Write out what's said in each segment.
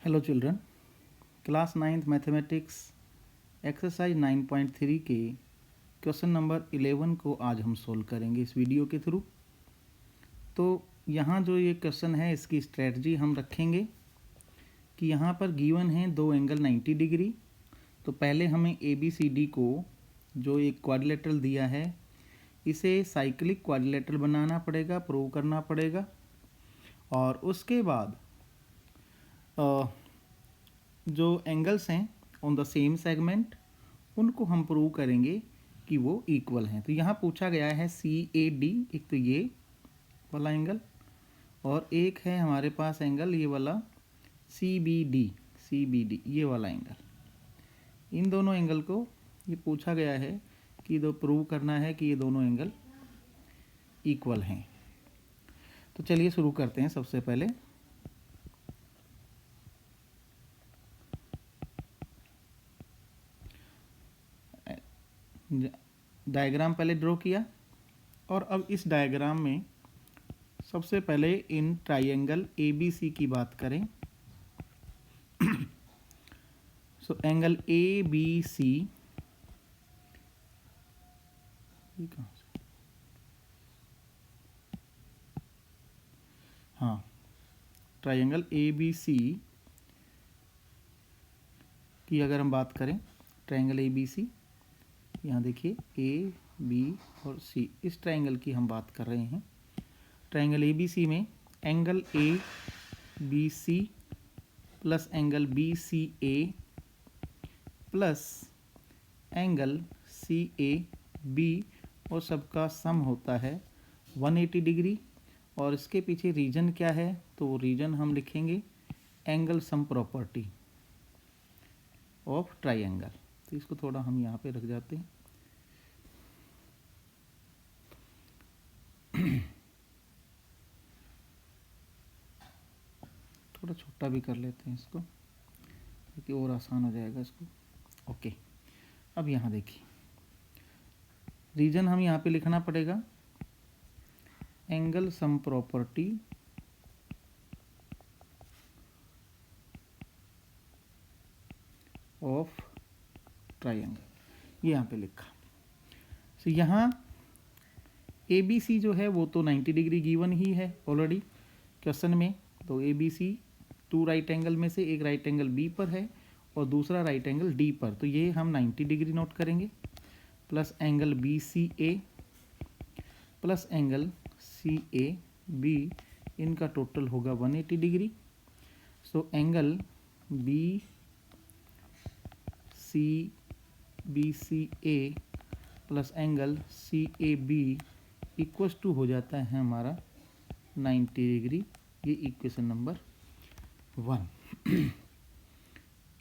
Hello children, class 9th mathematics exercise 9.3 के question number 11 को आज हम सोल्व करेंगे इस वीडियो के थ्रू। तो यहाँ जो ये क्वेश्चन है इसकी स्ट्रेटजी हम रखेंगे कि यहाँ पर गिवन है दो एंगल 90 डिग्री। तो पहले हमें ABCD को जो एक क्वाड्रिलेटरल दिया है इसे साइक्लिक क्वाड्रिलेटरल बनाना पड़ेगा, प्रूव करना पड़ेगा। और उसके बाद जो एंगल्स हैं ऑन द सेम सेगमेंट उनको हम प्रूव करेंगे कि वो इक्वल हैं। तो यहाँ पूछा गया है CAD, एक तो ये वाला एंगल और एक है हमारे पास एंगल ये वाला CBD ये वाला एंगल। इन दोनों एंगल को ये पूछा गया है कि दो प्रूव करना है कि ये दोनों एंगल इक्वल हैं। तो चलिए शुरू करते हैं। सबसे पहले डायग्राम पहले ड्रॉ किया और अब इस डायग्राम में सबसे पहले इन ट्राइंगल ABC की बात करें। सो एंगल ABC हाँ, ट्राइंगल ABC की अगर हम बात करें, ट्राइंगल ABC यहाँ देखिए A, B और C, इस ट्राइंगल की हम बात कर रहे हैं। ट्राइंगल ABC में angle ABC plus angle BCA plus angle CAB और सबका सम होता है 180 डिग्री। और इसके पीछे रीजन क्या है, तो वो रीजन हम लिखेंगे angle sum property of triangle. तो इसको थोड़ा हम यहाँ पे रख जाते हैं। थोड़ा छोटा भी कर लेते हैं इसको ताकि और आसान हो जाएगा इसको। ओके, अब यहाँ देखिए रीजन हम यहाँ पे लिखना पड़ेगा angle sum property of triangle, ये यहाँ पे लिखा। तो यहाँ ABC जो है वो तो 90 डिग्री गिवन ही है ऑलरेडी क्वेश्चन में। तो ABC टू राइट एंगल में से एक राइट एंगल B पर है और दूसरा राइट एंगल D पर, तो ये हम 90 डिग्री नोट करेंगे। Plus angle BCA plus angle CAB, इनका टोटल होगा 180 degree. So angle BCA plus angle CAB equals to हो जाता है हमारा 90 डिग्री। ये इक्वेशन नंबर 1।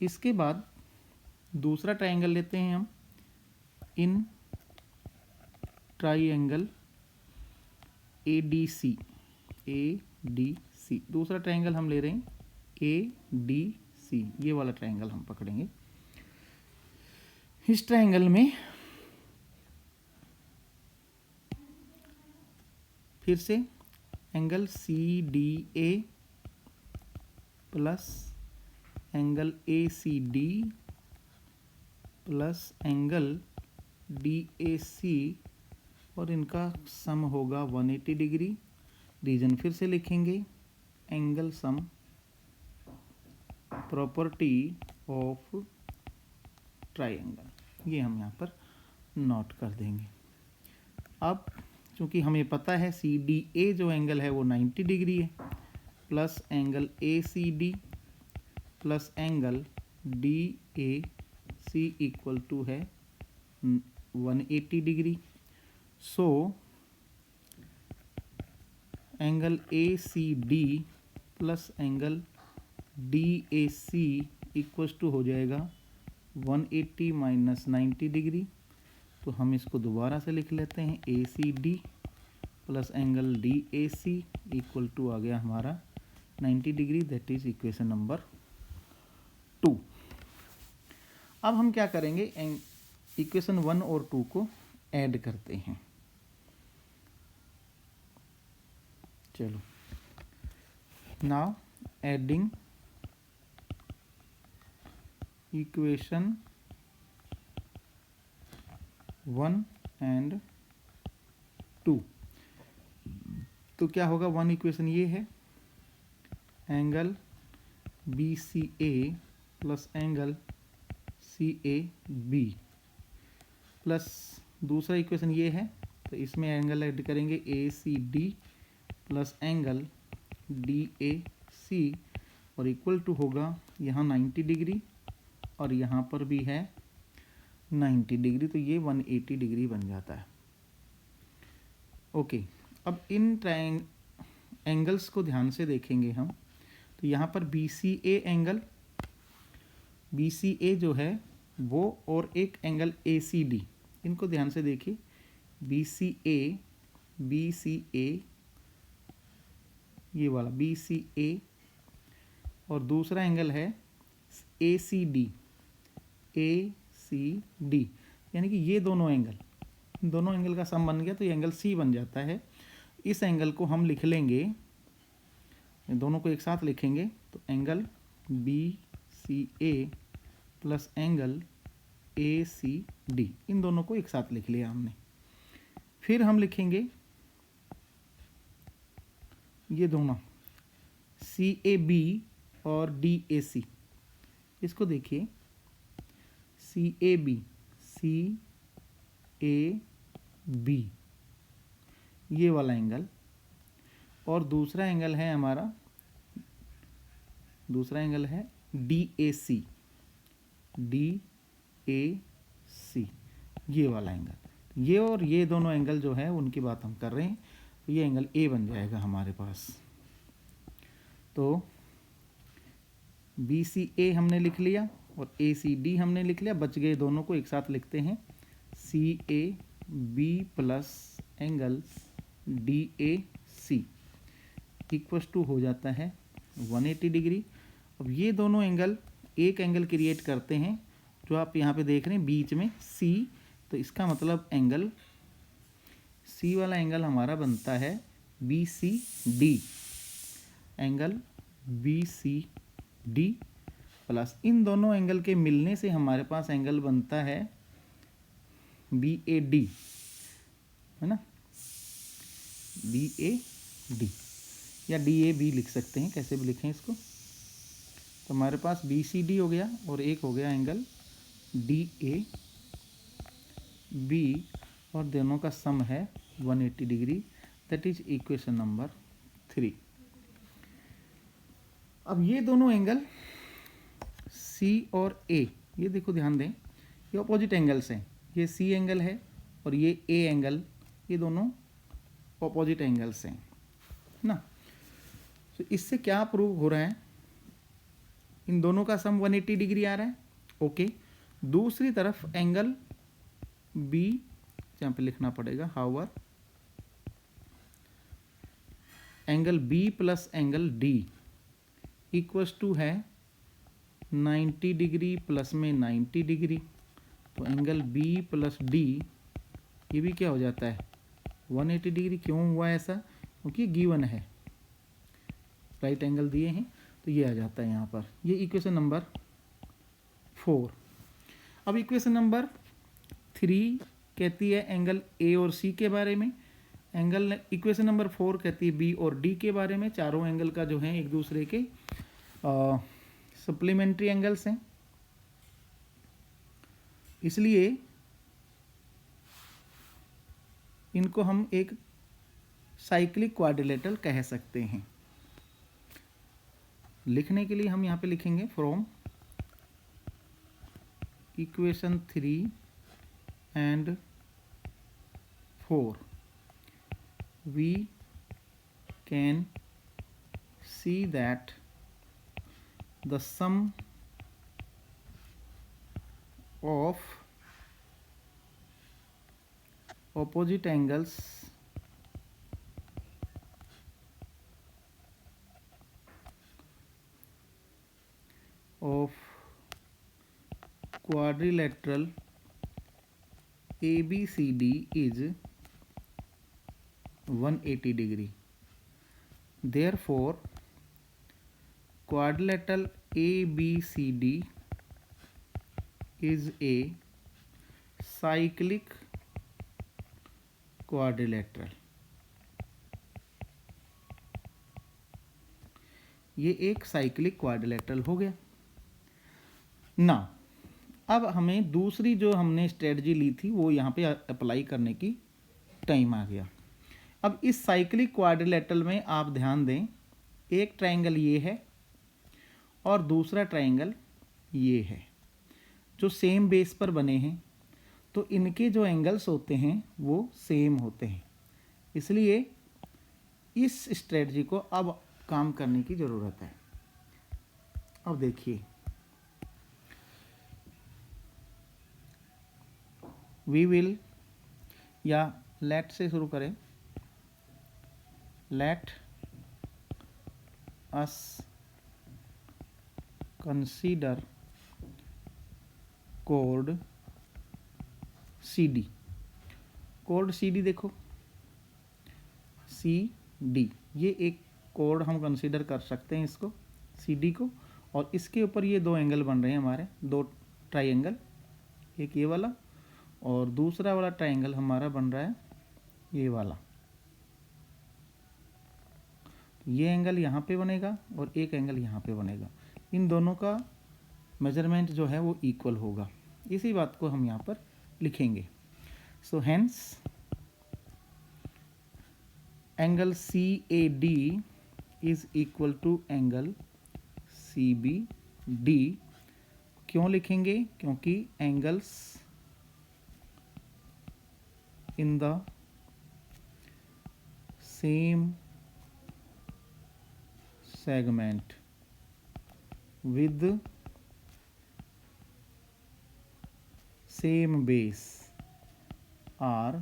इसके बाद दूसरा ट्राइंगल लेते हैं हम इन ट्राइंगल ADC। दूसरा ट्राइंगल हम ले रहे हैं ADC, ये वाला ट्राइंगल हम पकड़ेंगे। इस ट्राइंगल में फिर से angle CDA plus angle ACD plus angle DAC और इनका सम होगा 180 डिग्री। रीजन फिर से लिखेंगे angle sum property of triangle, ये हम यहाँ पर नोट कर देंगे। अब चूँकि हमें पता है CDA जो एंगल है वो 90 डिग्री है, plus angle ACD plus angle DAC equal to है 180 degree. So angle ACD plus angle DAC equal to हो जाएगा 180 माइनस 90 डिग्री। तो हम इसको दोबारा से लिख लेते हैं ACD plus angle DAC equal to आ गया हमारा 90 डिग्री। That is equation number 2। अब हम क्या करेंगे, इक्वेशन 1 और 2 को ऐड करते हैं। चलो नाउ एडिंग इक्वेशन 1 एंड 2। तो क्या होगा, वन इक्वेशन ये है, angle B C A plus angle C A B, plus दूसरा इक्वेशन ये है, तो इसमें एंगल ऐड करेंगे A C D plus angle D A C, और इक्वल टू होगा यहाँ 90 डिग्री और यहाँ पर भी है 90 डिग्री, तो ये 180 डिग्री बन जाता है। ओके, अब इन एंगल्स को ध्यान से देखेंगे हम, तो यहाँ पर B C A angle, B C A जो है वो, और एक एंगल ए सी डी, इनको ध्यान से देखिए, बी सी ए ये वाला बी सी ए, और दूसरा एंगल है ए सी डी, यानी कि ये दोनों एंगल का सम बन गया, तो ये एंगल सी बन जाता है। इस एंगल को हम लिख लेंगे, दोनों को एक साथ लिखेंगे, तो angle B C A plus angle A C D, इन दोनों को एक साथ लिख लिया हमने। फिर हम लिखेंगे ये दोनों सी ए बी और डी ए सी, इसको देखिए, सी ए बी ये वाला एंगल, और दूसरा एंगल है हमारा, दूसरा एंगल है डी ए सी ये वाला एंगल। ये और ये दोनों एंगल जो है उनकी बात हम कर रहे हैं, तो ये एंगल ए बन जाएगा हमारे पास। तो बी सी ए हमने लिख लिया और ए सी डी हमने लिख लिया, बच गए दोनों को एक साथ लिखते हैं, C A B plus angle D A C equal to हो जाता है 180 डिग्री। अब ये दोनों एंगल एक एंगल क्रिएट करते हैं, जो आप यहाँ पे देख रहे हैं बीच में सी, तो इसका मतलब एंगल सी वाला एंगल हमारा बनता है B C D, angle B C D plus इन दोनों एंगल के मिलने से हमारे पास एंगल बनता है बी ए डी, है ना, बी ए डी या डी ए बी लिख सकते हैं, कैसे भी लिखें इसको। तो हमारे पास बी सी डी हो गया और एक हो गया एंगल डी ए बी, और दोनों का सम है 180 degree, that is equation number 3। अब ये दोनों एंगल सी और ए, ये देखो ध्यान दें, ये ऑपोजिट एंगल्स हैं, ये सी एंगल है और ये ए एंगल, ये दोनों ऑपोजिट एंगल्स हैं ना। तो इससे क्या प्रूव हो रहा है, इन दोनों का सम 180 डिग्री आ रहा है। ओके, दूसरी तरफ एंगल बी, यहाँ पे लिखना पड़ेगा however, angle B plus angle D equals to है 90 डिग्री प्लस में 90 डिग्री, तो एंगल बी प्लस डी ये भी क्या हो जाता है 180 डिग्री। क्यों हुआ ऐसा, क्योंकि गिवन है, राइट एंगल दिए हैं, तो ये आ जाता है यहाँ पर। ये इक्वेशन नंबर 4। अब इक्वेशन नंबर 3 कहती है एंगल ए और सी के बारे में, इक्वेशन नंबर 4 कहती है बी और डी के बारे में। चारों एंगल का जो है एक दूसरे के सप्लीमेंट्री एंगल्स हैं, इसलिए इनको हम एक साइक्लिक क्वाड्रिलेटरल कह सकते हैं। लिखने के लिए हम यहाँ पे लिखेंगे from equation 3 and 4 we can see that the sum of opposite angles of quadrilateral ABCD is 180 degree. Therefore, quadrilateral ABCD is a cyclic quadrilateral. ये एक साइक्लिक क्वाड्रिलेटरल हो गया ना। अब हमें दूसरी जो हमने स्ट्रेटजी ली थी वो यहाँ पे अप्लाई करने की टाइम आ गया। अब इस साइक्लिक क्वाड्रिलेटरल में आप ध्यान दें, एक ट्रायंगल ये है और दूसरा ट्रायंगल ये है जो सेम बेस पर बने हैं, तो इनके जो एंगल्स होते हैं वो सेम होते हैं। इसलिए इस स्ट्रेटजी को अब काम करने की ज़रूरत है। अब देखिए, वी विल, या लेट से शुरू करें, let us consider code CD। Code CD देखो, CD ये एक कोड हम कंसीडर कर सकते हैं इसको, CD को, और इसके ऊपर ये दो एंगल बन रहे हैं हमारे, दो ट्राइंगल, एक ये वाला और दूसरा वाला ट्राइंगल हमारा बन रहा है ये वाला। ये एंगल यहाँ पे बनेगा और एक एंगल यहाँ पे बनेगा। इन दोनों का मेजरमेंट जो है वो इक्वल होगा। इसी बात को हम यहाँ पर लिखेंगे। So hence angle CAD is equal to angle CBD। क्यों लिखेंगे? क्योंकि angles in the same segment with same base are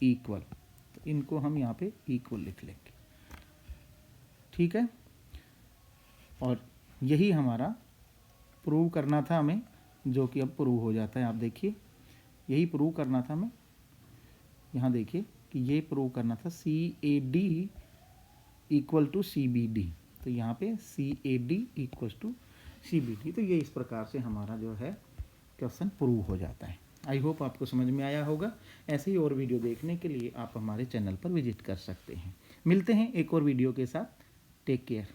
equal। तो इनको हम यहाँ पे इक्वल लिख लेंगे, ठीक है। और यही हमारा प्रूव करना था हमें, जो कि अब प्रूव हो जाता है। आप देखिए, यही प्रूव करना था हमें। यहाँ देखिए कि ये प्रूव करना था CAD इक्वल टू CBD। तो यहाँ पे CAD इक्वल टू CBD। तो ये इस प्रकार से हमारा जो है क्वेश्चन प्रूव हो जाता है। आई होप आपको समझ में आया होगा। ऐसे ही और वीडियो देखने के लिए आप हमारे चैनल पर विजिट कर सकते हैं। मिलते हैं एक और वीडियो के साथ। Take care.